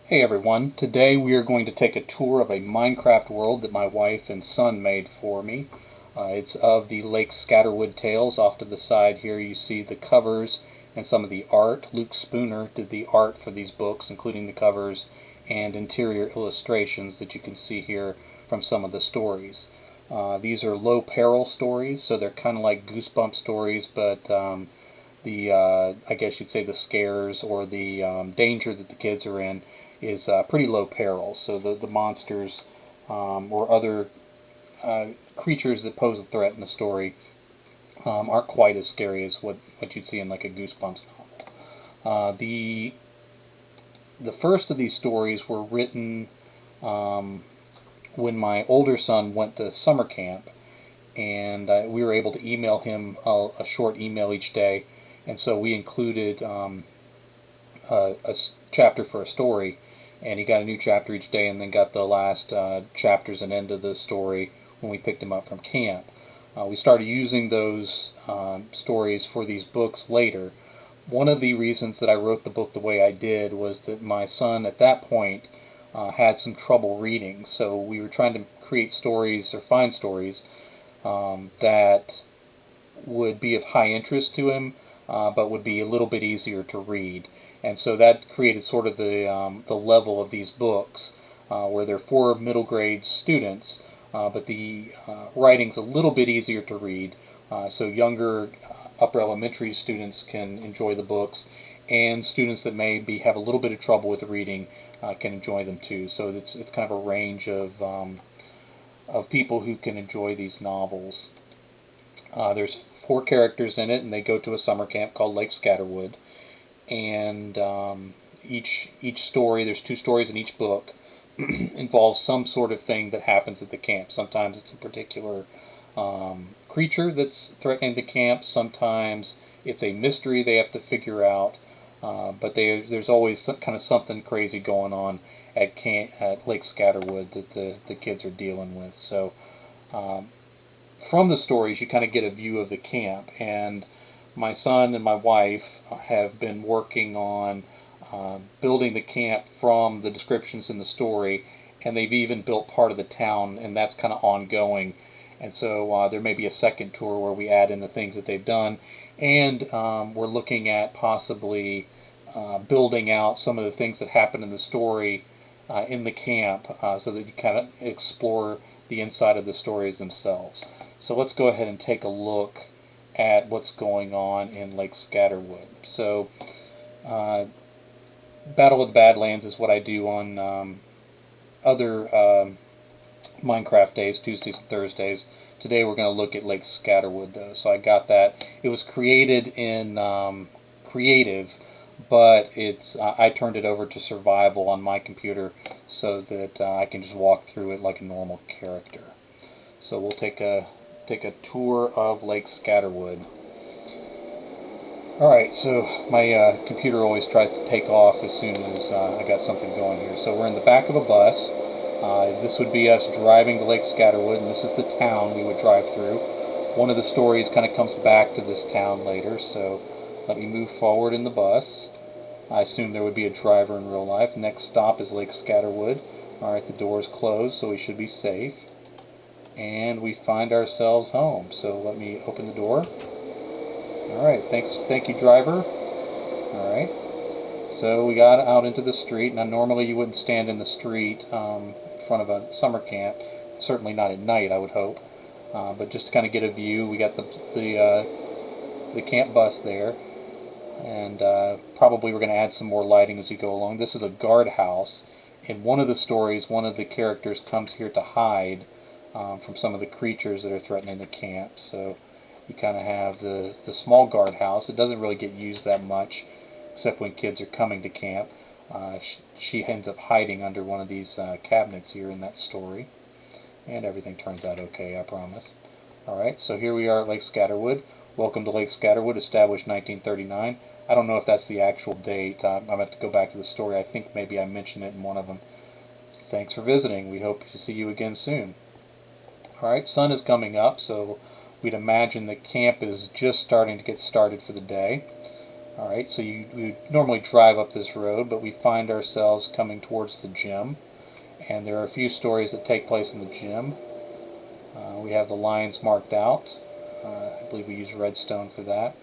Hey everyone, today we are going to take a tour of a Minecraft world that my wife and son made for me. It's of the Lake Scatterwood Tales. Off to the side here you see the covers and some of the art. Luke Spooner did the art for these books, including the covers and interior illustrations that you can see here from some of the stories. These are low peril stories, so they're kind of like Goosebump stories, but I guess you'd say the scares or the danger that the kids are in is pretty low peril. So the monsters or other creatures that pose a threat in the story aren't quite as scary as what you'd see in like a Goosebumps novel. The first of these stories were written when my older son went to summer camp, and we were able to email him a short email each day, and so we included a chapter for a story, and he got a new chapter each day, and then got the last chapters and end of the story when we picked him up from camp. We started using those stories for these books later. One of the reasons that I wrote the book the way I did was that my son at that point had some trouble reading, so we were trying to create stories or find stories that would be of high interest to him, but would be a little bit easier to read. And so that created sort of the level of these books, where they're for middle grade students, but the writing's a little bit easier to read, so younger upper elementary students can enjoy the books, and students that maybe have a little bit of trouble with reading can enjoy them too. So it's kind of a range of people who can enjoy these novels. There's four characters in it, and they go to a summer camp called Lake Scatterwood. And each story, there's two stories in each book, involves some sort of thing that happens at the camp. Sometimes it's a particular creature that's threatening the camp. Sometimes it's a mystery they have to figure out. But there's always kind of something crazy going on at Lake Scatterwood that the kids are dealing with. So from the stories, you kind of get a view of the camp. And my son and my wife have been working on building the camp from the descriptions in the story, and they've even built part of the town, and that's kind of ongoing. And so there may be a second tour where we add in the things that they've done, and we're looking at possibly building out some of the things that happen in the story in the camp, so that you kind of explore the inside of the stories themselves. So let's go ahead and take a look at what's going on in Lake Scatterwood. So Battle of the Badlands is what I do on other Minecraft days, Tuesdays and Thursdays. Today we're going to look at Lake Scatterwood, though. So I got that. It was created in Creative, but I turned it over to Survival on my computer so that I can just walk through it like a normal character. So we'll take a tour of Lake Scatterwood. Alright, so my computer always tries to take off as soon as I got something going here. So we're in the back of a bus. This would be us driving to Lake Scatterwood, and this is the town we would drive through. One of the stories kind of comes back to this town later, so let me move forward in the bus. I assume there would be a driver in real life. Next stop is Lake Scatterwood. Alright, the door is closed, so we should be safe. And we find ourselves home. So let me open the door. Alright, thank you, driver. Alright, so we got out into the street. Now normally you wouldn't stand in the street in front of a summer camp, certainly not at night, I would hope, but just to kind of get a view. We got the camp bus there, and probably we're going to add some more lighting as we go along. This is a guardhouse. In one of the stories, one of the characters comes here to hide from some of the creatures that are threatening the camp. So you kind of have the small guardhouse. It doesn't really get used that much, except when kids are coming to camp. She ends up hiding under one of these cabinets here in that story. And everything turns out okay, I promise. Alright, so here we are at Lake Scatterwood. Welcome to Lake Scatterwood, established 1939. I don't know if that's the actual date. I'm going to have to go back to the story. I think maybe I mentioned it in one of them. Thanks for visiting. We hope to see you again soon. Alright, sun is coming up, so we'd imagine that camp is just starting to get started for the day. Alright, so we normally drive up this road, but we find ourselves coming towards the gym. And there are a few stories that take place in the gym. We have the lines marked out. I believe we use redstone for that.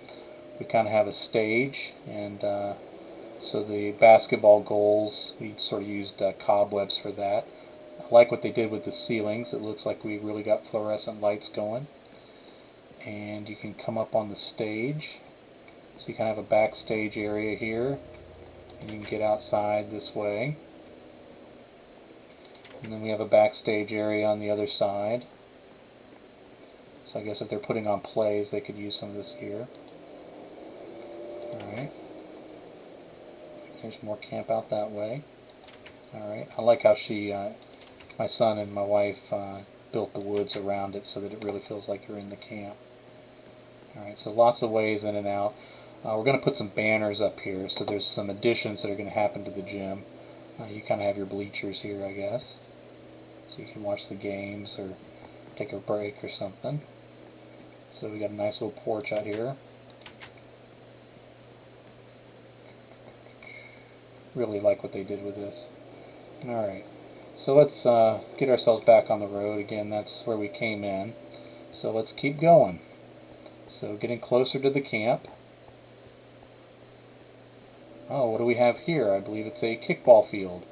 We kind of have a stage, and so the basketball goals, we sort of used cobwebs for that. I like what they did with the ceilings. It looks like we really got fluorescent lights going. And you can come up on the stage. So you kind of have a backstage area here. And you can get outside this way. And then we have a backstage area on the other side. So I guess if they're putting on plays, they could use some of this here. Alright. There's more camp out that way. Alright. I like how my son and my wife built the woods around it so that it really feels like you're in the camp. Alright, so lots of ways in and out. We're going to put some banners up here, so there's some additions that are going to happen to the gym. You kind of have your bleachers here, I guess. So you can watch the games or take a break or something. So we got a nice little porch out here. Really like what they did with this. Alright, so let's get ourselves back on the road. Again, that's where we came in. So let's keep going. So getting closer to the camp. Oh, what do we have here? I believe it's a kickball field.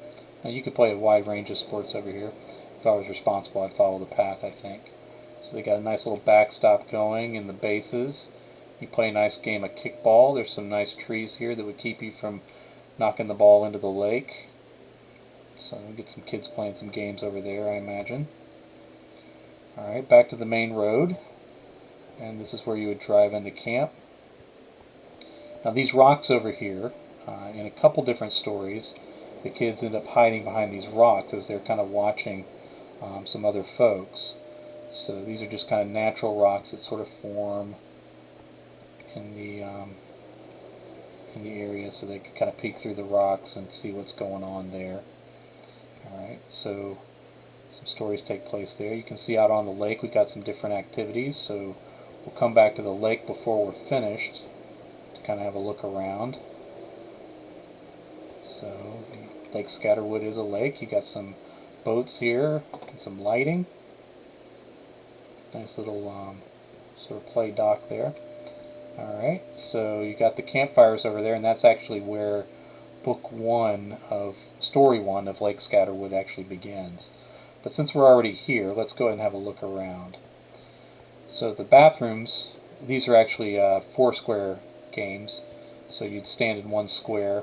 Now you could play a wide range of sports over here. If I was responsible, I'd follow the path, I think. So they got a nice little backstop going in the bases. You play a nice game of kickball. There's some nice trees here that would keep you from knocking the ball into the lake. So we'll get some kids playing some games over there, I imagine. Alright, back to the main road. And this is where you would drive into camp. Now these rocks over here, in a couple different stories, the kids end up hiding behind these rocks as they're kind of watching some other folks. So these are just kind of natural rocks that sort of form in the area, so they can kind of peek through the rocks and see what's going on there. Alright, so some stories take place there. You can see out on the lake we've got some different activities, so we'll come back to the lake before we're finished to kind of have a look around. So Lake Scatterwood is a lake. You got some boats here and some lighting. Nice little sort of play dock there. Alright, so you got the campfires over there, and that's actually where story one of Lake Scatterwood actually begins. But since we're already here, let's go ahead and have a look around. So the bathrooms, these are actually 4-square games. So you'd stand in one square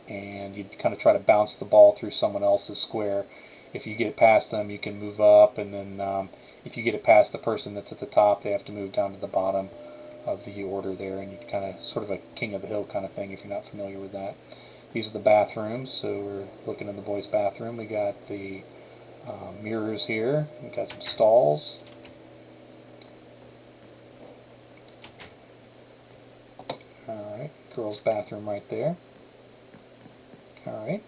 and you'd kind of try to bounce the ball through someone else's square. If you get it past them, you can move up, and then if you get it past the person that's at the top, they have to move down to the bottom of the order there, and you kind of sort of a king of the hill kind of thing if you're not familiar with that. These are the bathrooms, so we're looking in the boys' bathroom. We got the mirrors here. We got some stalls. Alright, girls' bathroom right there. Alright,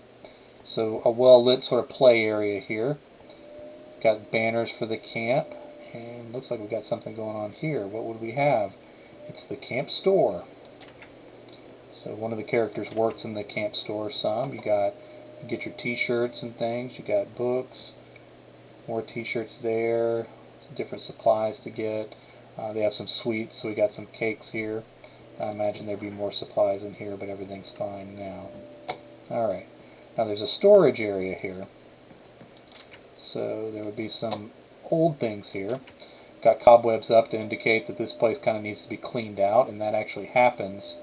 so a well-lit sort of play area here. Got banners for the camp, and looks like we've got something going on here. What would we have? It's the camp store. So one of the characters works in the camp store some. You get your t-shirts and things. You got books, more t-shirts there, some different supplies to get. They have some sweets, so we got some cakes here. I imagine there'd be more supplies in here, but everything's fine now. Alright, now there's a storage area here. So there would be some old things here. Got cobwebs up to indicate that this place kind of needs to be cleaned out, and that actually happens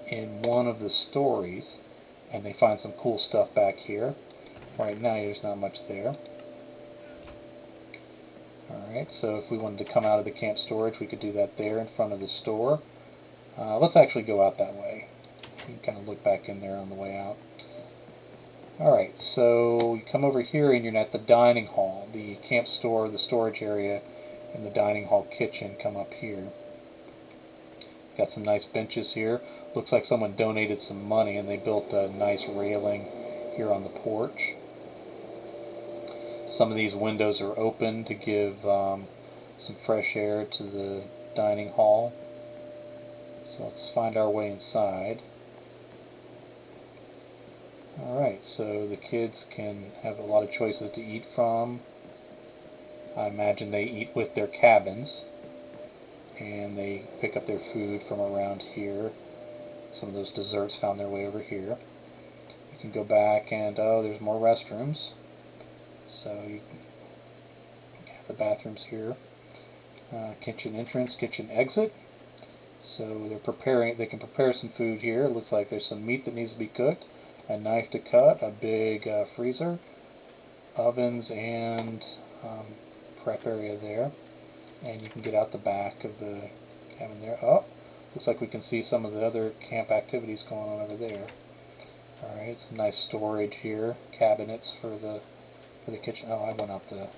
in one of the stories. And they find some cool stuff back here. Right now there's not much there. Alright, so if we wanted to come out of the camp storage, we could do that there in front of the store. Let's actually go out that way. You can kind of look back in there on the way out. Alright, so you come over here and you're at the dining hall. The camp store, the storage area, and the dining hall kitchen come up here. Got some nice benches here. Looks like someone donated some money and they built a nice railing here on the porch. Some of these windows are open to give some fresh air to the dining hall. So let's find our way inside. Alright, so the kids can have a lot of choices to eat from. I imagine they eat with their cabins, and they pick up their food from around here. Some of those desserts found their way over here. You can go back and, oh, there's more restrooms. So you have the bathrooms here. Kitchen entrance, kitchen exit. So they can prepare some food here. It looks like there's some meat that needs to be cooked, a knife to cut, a big freezer, ovens, and prep area there. And you can get out the back of the cabin there. Oh, looks like we can see some of the other camp activities going on over there. Alright, some nice storage here, cabinets for the kitchen. Oh, I went out the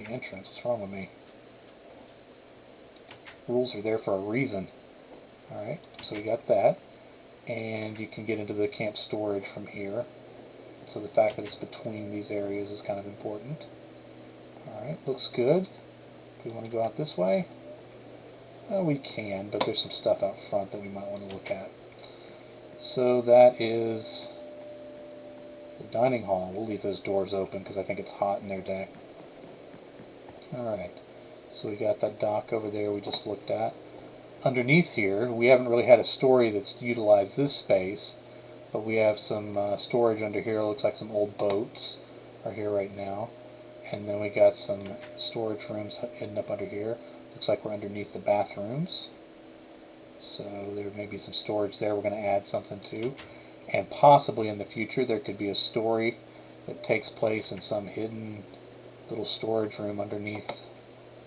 entrance. What's wrong with me? Rules are there for a reason. Alright, so we got that. And you can get into the camp storage from here. So the fact that it's between these areas is kind of important. Alright, looks good. Do we want to go out this way? Well, we can, but there's some stuff out front that we might want to look at. So that is the dining hall. We'll leave those doors open because I think it's hot in their deck. Alright, so we got that dock over there we just looked at. Underneath here, we haven't really had a story that's utilized this space, but we have some storage under here. It looks like some old boats are here right now. And then we got some storage rooms hidden up under here. Looks like we're underneath the bathrooms. So there may be some storage there we're going to add something to. And possibly in the future there could be a story that takes place in some hidden little storage room underneath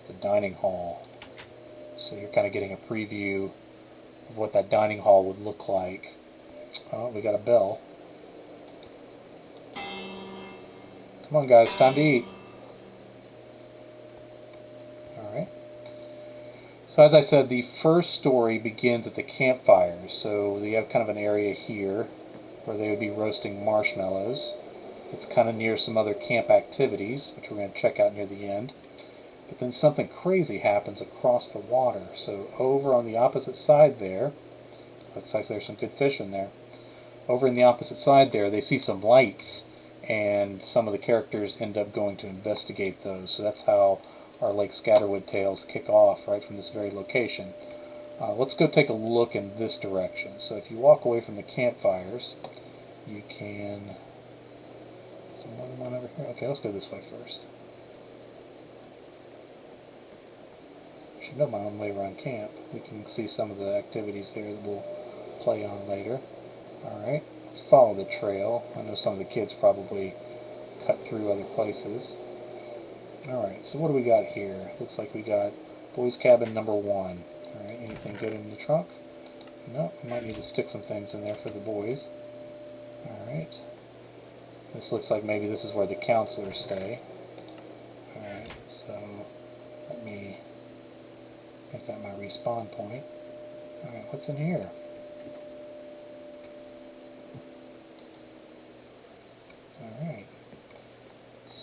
the dining hall. So you're kind of getting a preview of what that dining hall would look like. Oh, we got a bell. Come on guys, time to eat. Alright. So as I said, the first story begins at the campfires. So you have kind of an area here where they would be roasting marshmallows. It's kind of near some other camp activities, which we're going to check out near the end. But then something crazy happens across the water. So over on the opposite side there, looks like there's some good fish in there. Over in the opposite side there, they see some lights, and some of the characters end up going to investigate those. So that's how our Lake Scatterwood tales kick off, right from this very location. Let's go take a look in this direction. So if you walk away from the campfires, you can... Is there another one over here? Okay, let's go this way first. I should know my own way around camp. We can see some of the activities there that we'll play on later. Alright, let's follow the trail. I know some of the kids probably cut through other places. Alright, so what do we got here? Looks like we got boys cabin number 1. Alright, anything good in the trunk? No, we might need to stick some things in there for the boys. Alright. This looks like maybe this is where the counselors stay. Alright, so let me make that my respawn point. Alright, what's in here? Alright,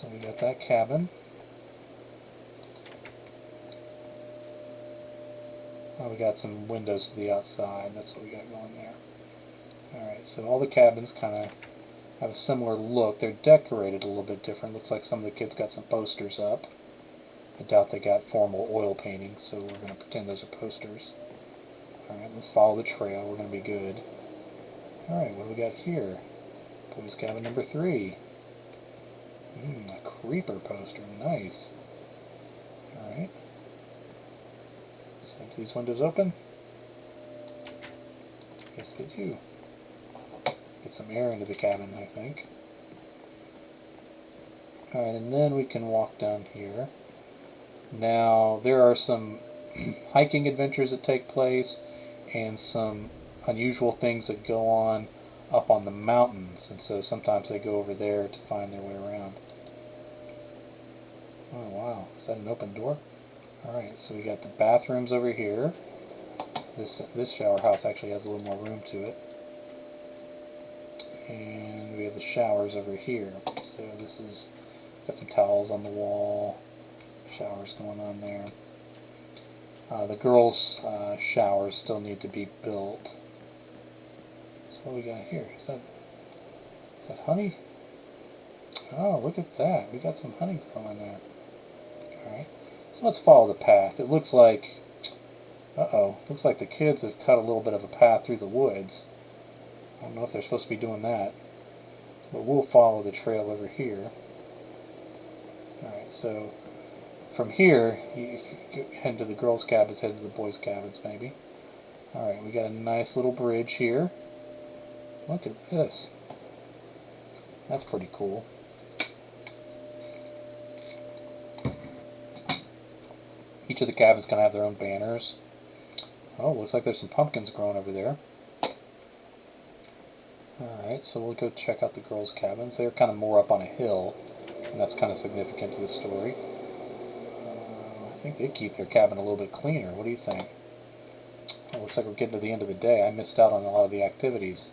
so we got that cabin. Oh, we got some windows to the outside. That's what we got going there. Alright, so all the cabins kind of have a similar look. They're decorated a little bit different. Looks like some of the kids got some posters up. I doubt they got formal oil paintings, so we're going to pretend those are posters. Alright, let's follow the trail. We're going to be good. Alright, what do we got here? Boys cabin number 3. A creeper poster. Nice. Alright. So do these windows open? Yes, they do. Get some air into the cabin, I think. Alright, and then we can walk down here. Now, there are some hiking adventures that take place and some unusual things that go on up on the mountains, and so sometimes they go over there to find their way around. Oh wow, is that an open door? Alright, so we got the bathrooms over here. This shower house actually has a little more room to it. And we have the showers over here. So this is, got some towels on the wall, showers going on there. The girls' showers still need to be built. So what we got here? Is that Is that honey? Oh, look at that. We got some honey growing there. Alright. So let's follow the path. It looks like... Uh-oh. Looks like the kids have cut a little bit of a path through the woods. I don't know if they're supposed to be doing that. But we'll follow the trail over here. Alright, so from here, you head to the girls' cabins, head to the boys' cabins, maybe. Alright, we got a nice little bridge here. Look at this. That's pretty cool. Each of the cabins going to have their own banners. Oh, looks like there's some pumpkins growing over there. Alright, so we'll go check out the girls' cabins. They're kind of more up on a hill, and that's kind of significant to the story. I think they keep their cabin a little bit cleaner. What do you think? It looks like we're getting to the end of the day. I missed out on a lot of the activities.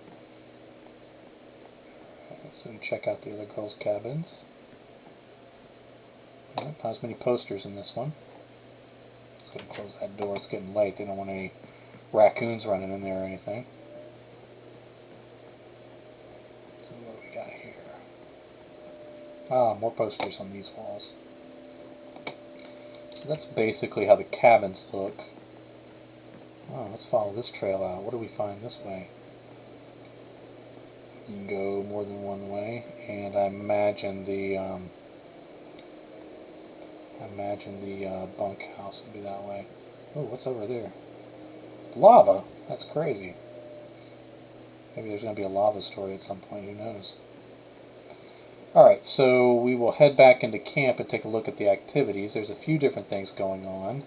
So check out the other girls' cabins. Not as many posters in this one. Let's go and close that door. It's getting late. They don't want any raccoons running in there or anything. So what do we got here? Ah, more posters on these walls. So that's basically how the cabins look. Oh, let's follow this trail out. What do we find this way? You can go more than one way, and I imagine the bunkhouse would be that way. Oh, what's over there? Lava! That's crazy. Maybe there's going to be a lava story at some point, who knows. Alright, so we will head back into camp and take a look at the activities. There's a few different things going on.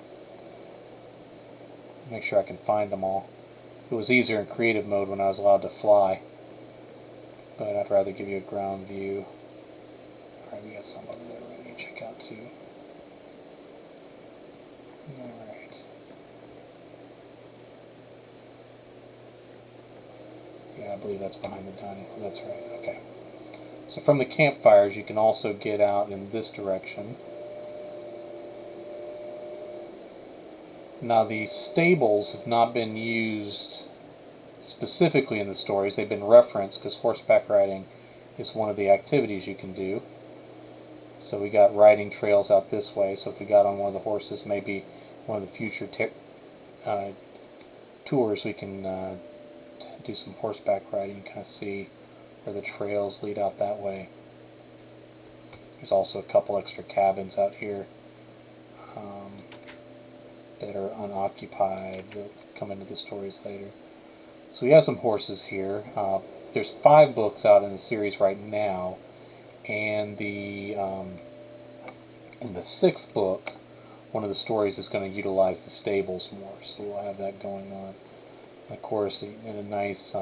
Make sure I can find them all. It was easier in creative mode when I was allowed to fly. But I'd rather give you a ground view. Alright, we got some over there we need to check out too. Alright. Yeah, I believe that's behind the dining room. That's right, okay. So from the campfires you can also get out in this direction. Now the stables have not been used specifically in the stories. They've been referenced because horseback riding is one of the activities you can do. So we got riding trails out this way, so if we got on one of the horses, maybe one of the future tours, we can do some horseback riding and kind of see where the trails lead out that way. There's also a couple extra cabins out here that are unoccupied that come into the stories later. So we have some horses here. There's 5 books out in the series right now, and in the 6th book, one of the stories is going to utilize the stables more, so we'll have that going on. And of course, in a nice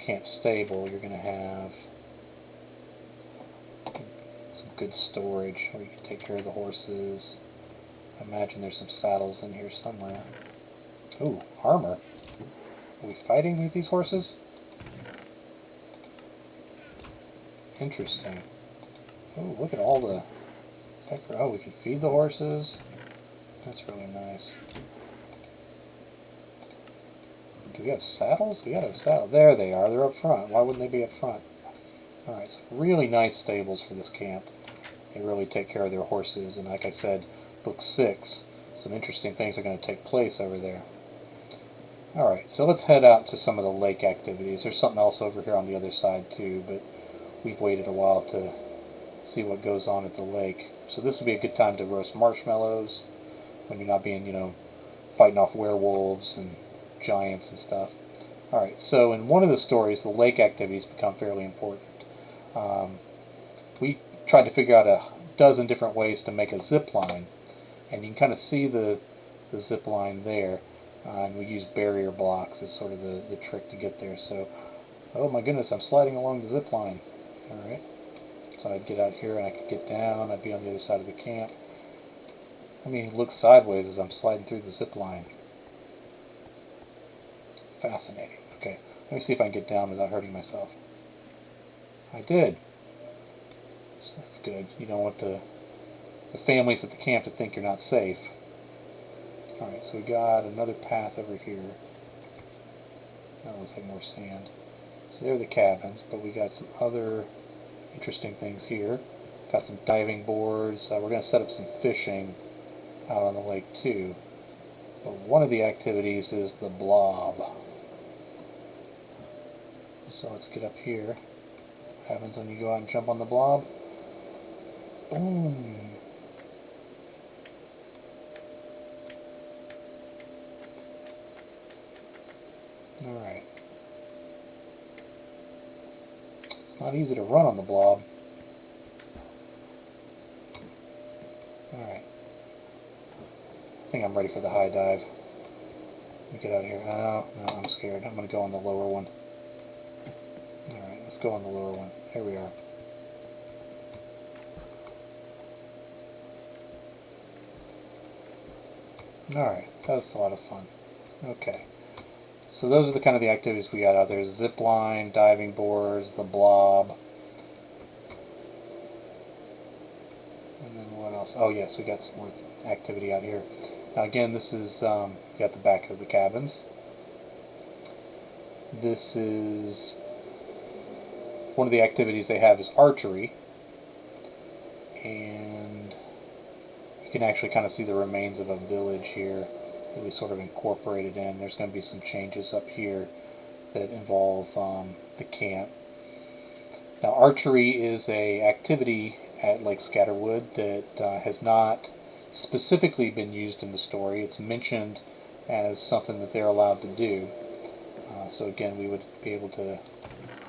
camp stable, you're going to have some good storage where you can take care of the horses. I imagine there's some saddles in here somewhere. Ooh, armor. Are we fighting with these horses? Interesting. Oh, look at all the... Oh, we can feed the horses. That's really nice. Do we have saddles? We gotta have saddles. There they are. They're up front. Why wouldn't they be up front? Alright, so really nice stables for this camp. They really take care of their horses. And like I said, Book 6, some interesting things are going to take place over there. Alright, so let's head out to some of the lake activities. There's something else over here on the other side too, but we've waited a while to see what goes on at the lake. So this would be a good time to roast marshmallows when you're not being, fighting off werewolves and giants and stuff. Alright, so in one of the stories, the lake activities become fairly important. We tried to figure out a dozen different ways to make a zip line, and you can kind of see the zip line there. And we use barrier blocks as sort of the trick to get there. So, oh my goodness, I'm sliding along the zip line. Alright, so I'd get out here and I could get down, I'd be on the other side of the camp. I mean, look sideways as I'm sliding through the zip line. Fascinating. Okay, let me see if I can get down without hurting myself. I did. So that's good. You don't want the families at the camp to think you're not safe. Alright, so we got another path over here. That looks like more sand. So there are the cabins, but we got some other interesting things here. Got some diving boards. We're going to set up some fishing out on the lake too. But one of the activities is the blob. So let's get up here. What happens when you go out and jump on the blob? Boom! Alright. It's not easy to run on the blob. Alright. I think I'm ready for the high dive. Let me get out of here. Oh, no, I'm scared. I'm going to go on the lower one. Alright, let's go on the lower one. Here we are. Alright, that's a lot of fun. Okay. So those are the kind of the activities we got out there. Zip line, diving boards, the blob. And then what else? Oh yes, we got some more activity out here. Now again, this is, we got the back of the cabins. This is, one of the activities they have is archery. And you can actually kind of see the remains of a village here that we sort of incorporated in. There's going to be some changes up here that involve the camp. Now archery is a activity at Lake Scatterwood that has not specifically been used in the story. It's mentioned as something that they're allowed to do. So again, we would be able to,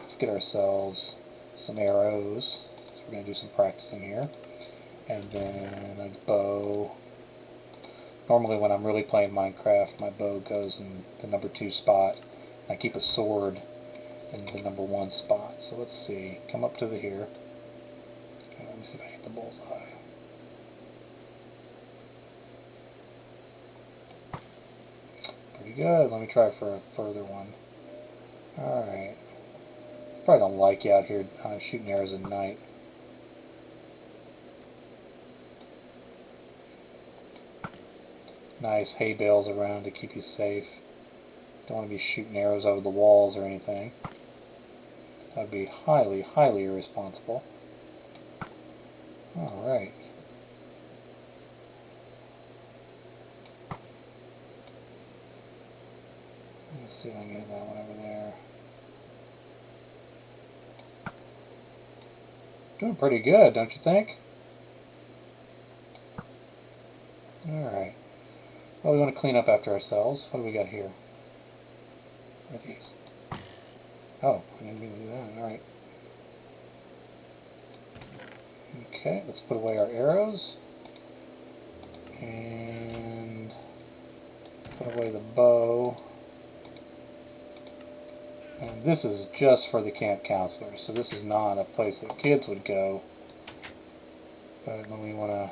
let's get ourselves some arrows. So we're going to do some practicing here. And then a bow. Normally when I'm really playing Minecraft, my bow goes in the number 2 spot. I keep a sword in the number 1 spot. So let's see, come up to the here. Okay, let me see if I hit the bullseye. Pretty good. Let me try for a further one. Alright. Probably don't like you out here shooting arrows at night. Nice hay bales around to keep you safe. Don't want to be shooting arrows over the walls or anything. That would be highly, highly irresponsible. Alright. Let's see if I can get that one over there. Doing pretty good, don't you think? Alright. Well, we want to clean up after ourselves. What do we got here? What are these? Oh, I didn't mean to do that. Alright. Okay, let's put away our arrows. And put away the bow. And this is just for the camp counselors, so this is not a place that kids would go. But when we want to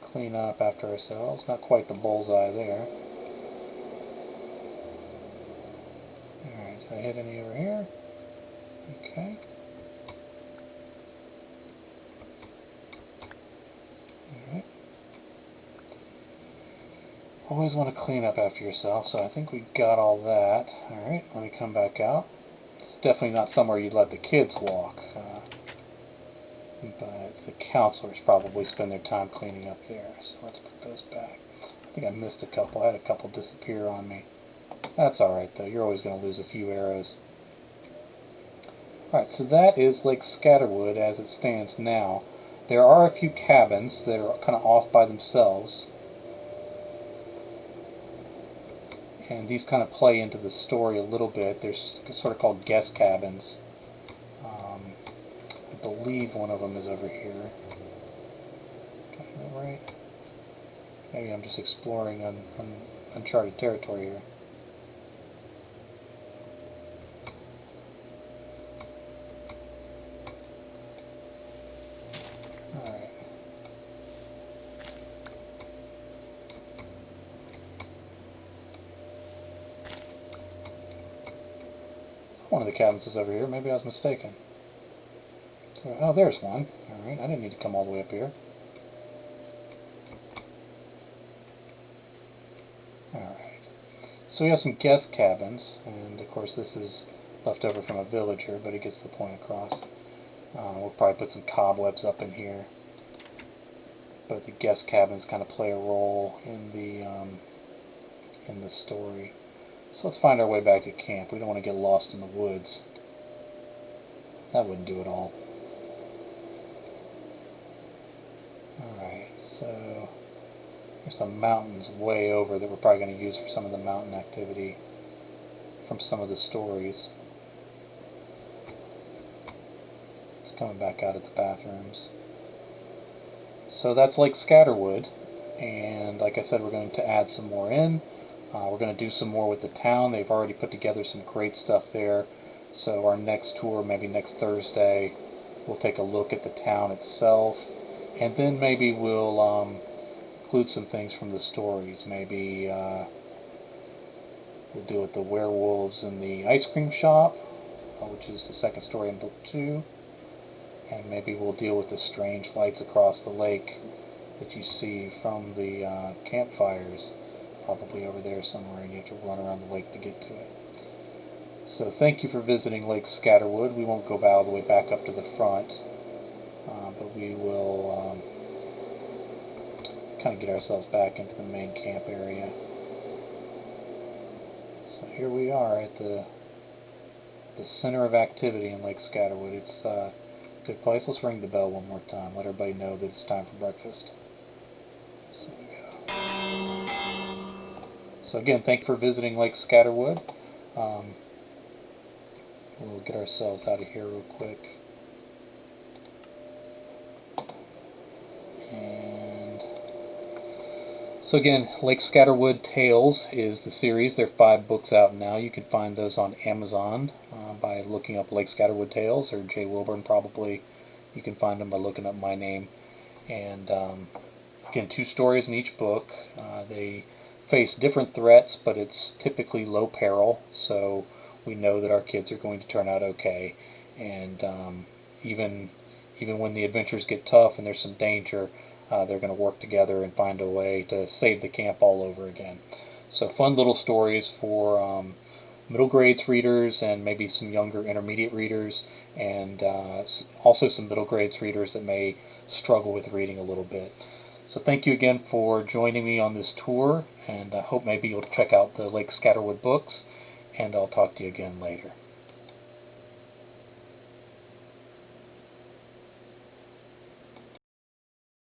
clean up after ourselves, not quite the bullseye there. Alright, did I hit any over here? Okay. Alright. Always want to clean up after yourself, so I think we got all that. Alright, let me come back out. It's definitely not somewhere you'd let the kids walk. But the counselors probably spend their time cleaning up there, so let's put those back. I think I missed a couple. I had a couple disappear on me. That's alright though, you're always going to lose a few arrows. Alright, so that is Lake Scatterwood as it stands now. There are a few cabins that are kind of off by themselves. And these kind of play into the story a little bit. They're sort of called guest cabins. I believe one of them is over here. Got that right? Maybe I'm just exploring uncharted territory here. Alright. One of the cabins is over here. Maybe I was mistaken. So, oh, there's one. Alright, I didn't need to come all the way up here. Alright. So we have some guest cabins, and of course this is left over from a villager, but it gets the point across. We'll probably put some cobwebs up in here, but the guest cabins kind of play a role in the story. So let's find our way back to camp. We don't want to get lost in the woods. That wouldn't do at all. Alright, so there's some mountains way over that we're probably going to use for some of the mountain activity from some of the stories. It's coming back out of the bathrooms. So that's Lake Scatterwood, and like I said, we're going to add some more in. We're going to do some more with the town. They've already put together some great stuff there. So our next tour, maybe next Thursday, we'll take a look at the town itself, and then maybe we'll include some things from the stories. Maybe we'll deal with the werewolves in the ice cream shop, which is the second story in book 2. And maybe we'll deal with the strange lights across the lake that you see from the campfires, probably over there somewhere, and you have to run around the lake to get to it. So thank you for visiting Lake Scatterwood. We won't go all the way back up to the front, but we will kind of get ourselves back into the main camp area. So here we are at the center of activity in Lake Scatterwood. It's a good place. Let's ring the bell one more time. Let everybody know that it's time for breakfast. So we go. So again, thank you for visiting Lake Scatterwood. We'll get ourselves out of here real quick. And so again, Lake Scatterwood Tales is the series. There are 5 books out now. You can find those on Amazon by looking up Lake Scatterwood Tales, or Jay Wilburn probably. You can find them by looking up my name. And again, 2 stories in each book. They face different threats, but it's typically low peril, so we know that our kids are going to turn out okay. And even when the adventures get tough and there's some danger, they're going to work together and find a way to save the camp all over again. So fun little stories for middle grades readers and maybe some younger intermediate readers, and also some middle grades readers that may struggle with reading a little bit. So thank you again for joining me on this tour, and I hope maybe you'll check out the Lake Scatterwood books, and I'll talk to you again later.